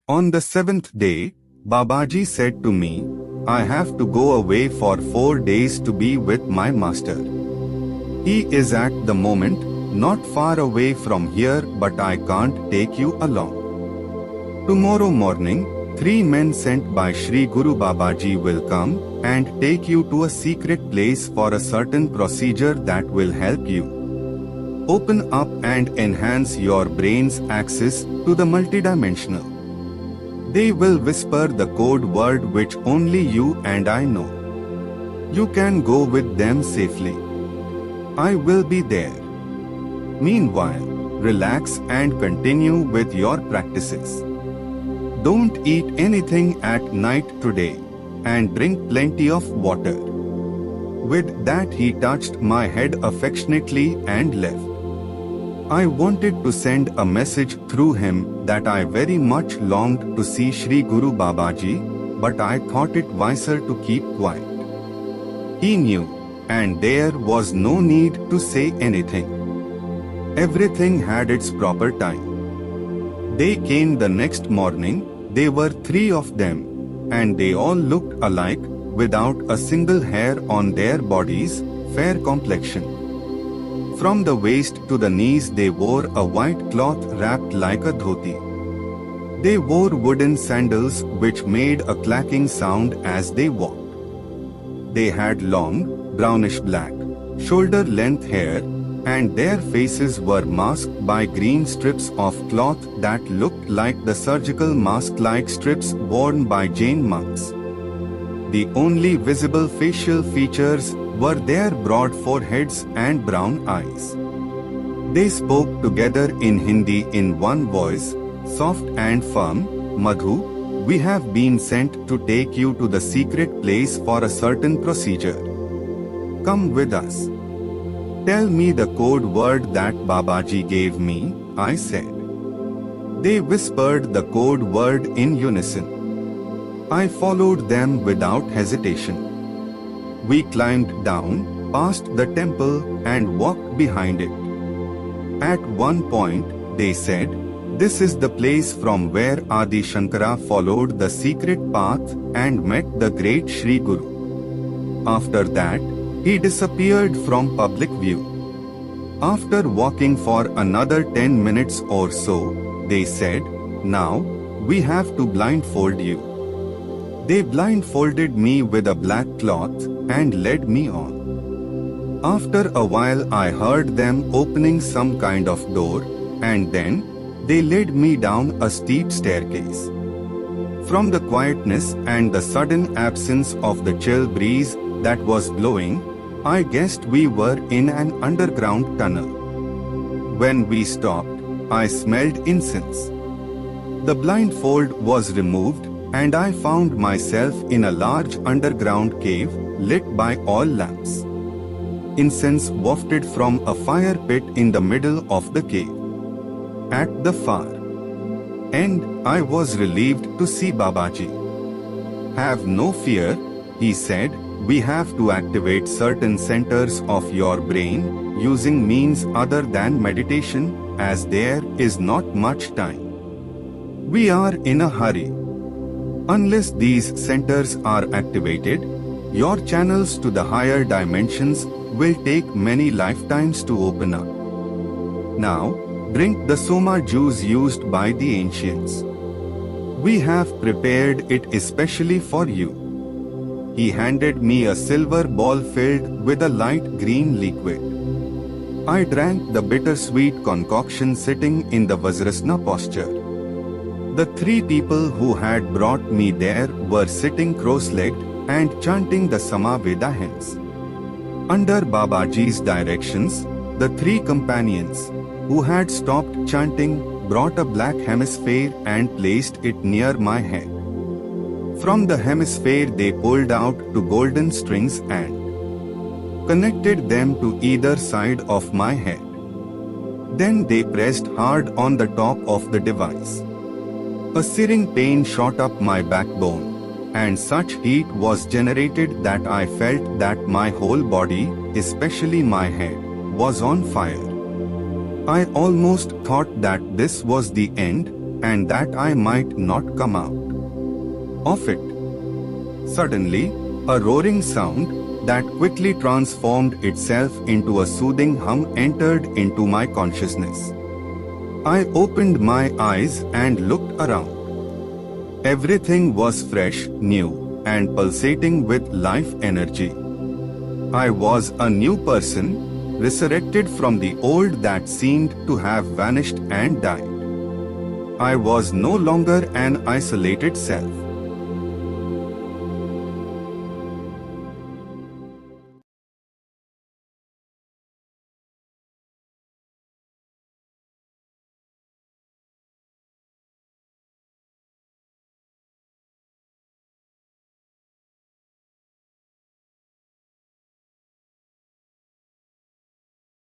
On the seventh day, Babaji said to me, I have to go away for 4 days to be with my master. He is at the moment not far away from here, but I can't take you along. Tomorrow morning, 3 men sent by Sri Guru Babaji will come and take you to a secret place for a certain procedure that will help you open up and enhance your brain's access to the multidimensional. They will whisper the code word which only you and I know. You can go with them safely. I will be there. Meanwhile, relax and continue with your practices. Don't eat anything at night today, and drink plenty of water. With that he touched my head affectionately and left. I wanted to send a message through him that I very much longed to see Sri Guru Babaji, but I thought it wiser to keep quiet. He knew, and there was no need to say anything. Everything had its proper time. They came the next morning. There were 3 of them, and they all looked alike, without a single hair on their bodies, fair complexion. From the waist to the knees they wore a white cloth wrapped like a dhoti. They wore wooden sandals which made a clacking sound as they walked. They had long, brownish black, shoulder-length hair, and their faces were masked by green strips of cloth that looked like the surgical mask-like strips worn by Jain monks. The only visible facial features were their broad foreheads and brown eyes. They spoke together in Hindi in one voice, soft and firm, Madhu, we have been sent to take you to the secret place for a certain procedure. Come with us. Tell me the code word that Babaji gave me, I said. They whispered the code word in unison. I followed them without hesitation. We climbed down, past the temple, and walked behind it. At one point, they said, this is the place from where Adi Shankara followed the secret path and met the great Sri Guru. After that, he disappeared from public view. After walking for another 10 minutes or so, they said, now, we have to blindfold you. They blindfolded me with a black cloth and led me on. After a while I heard them opening some kind of door, and then they led me down a steep staircase. From the quietness and the sudden absence of the chill breeze that was blowing, I guessed we were in an underground tunnel. When we stopped, I smelled incense. The blindfold was removed, and I found myself in a large underground cave lit by all lamps. Incense wafted from a fire pit in the middle of the cave. At the far end, I was relieved to see Babaji. Have no fear, he said. We have to activate certain centers of your brain using means other than meditation, as there is not much time. We are in a hurry. Unless these centers are activated, your channels to the higher dimensions will take many lifetimes to open up. Now, drink the soma juice used by the ancients. We have prepared it especially for you. He handed me a silver ball filled with a light green liquid. I drank the bittersweet concoction sitting in the Vajrasana posture. The 3 people who had brought me there were sitting cross-legged and chanting the Samaveda hymns. Under Babaji's directions, the 3 companions, who had stopped chanting, brought a black hemisphere and placed it near my head. From the hemisphere they pulled out 2 golden strings and connected them to either side of my head. Then they pressed hard on the top of the device. A searing pain shot up my backbone, and such heat was generated that I felt that my whole body, especially my head, was on fire. I almost thought that this was the end, and that I might not come out of it. Suddenly, a roaring sound that quickly transformed itself into a soothing hum entered into my consciousness. I opened my eyes and looked around. Everything was fresh, new, and pulsating with life energy. I was a new person, resurrected from the old that seemed to have vanished and died. I was no longer an isolated self.